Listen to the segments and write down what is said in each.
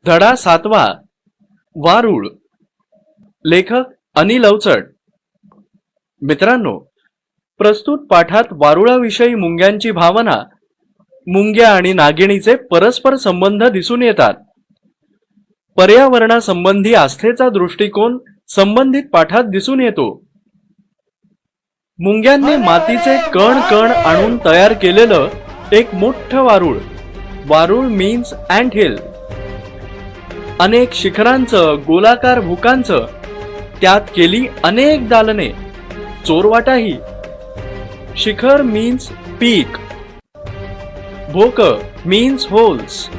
धडा 7वा वारुळ. लेखक अनिल अवचट. मित्रांनो, प्रस्तुत पाठात वारुळाविषयी मुंग्यांची भावना, मुंग्या आणि नागिणीचे परस्पर संबंध दिसून येतात. पर्यावरणासंबंधी आस्थेचा दृष्टिकोन संबंधित पाठात दिसून येतो. मुंग्यांनी मातीचे कण कण आणून तयार केलेलं एक मोठं वारुळ. वारुळ मीन्स अँट हिल. अनेक शिखरांचं, गोलाकार भुकांचं, त्यात केली अनेक दालने, चोरवाटाही. शिखर मीन्स पीक, भोक मीन्स होल्स,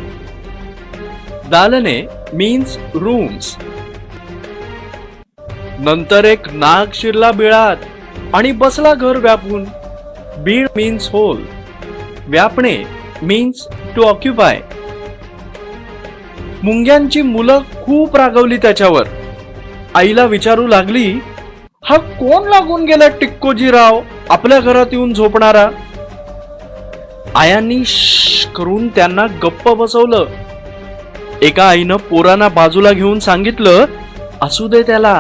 दालने मीन्स रूम्स. नंतर एक नाग शिरला बिळात आणि बसला घर व्यापून. बीळ मीन्स होल, व्यापणे मीन्स टू ऑक्युपाय. मुंग्यांची मुलं खूप रागवली त्याच्यावर. आईला विचारू लागली, हा कोण लागून गेला टिक्कोजीराव, आपल्या घरात येऊन झोपणारा. आयांनी श्श करून त्यांना गप्प बसवलं. एका आईनं पोरांना बाजूला घेऊन सांगितलं, असू दे त्याला,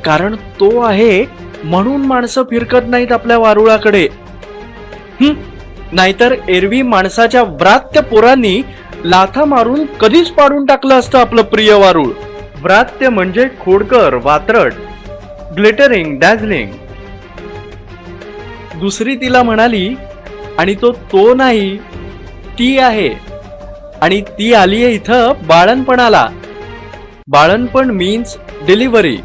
कारण तो आहे म्हणून माणसं फिरकत नाहीत आपल्या वारुळाकडे. नाहीतर एरवी माणसाच्या व्रात्य पोरांनी लाथा मारून कधीच पाडून टाकलं असतं आपलं प्रिय वारुळ. व्रात्य म्हणजे खोडकर, वात्रट, ग्लिटरिंग, डॅझलिंग. दुसरी तिला म्हणाली, आणि तो नाही, ती आहे, आणि ती आलीये इथं बाळणपणाला. बाळणपण मीन्स डिलिव्हरी.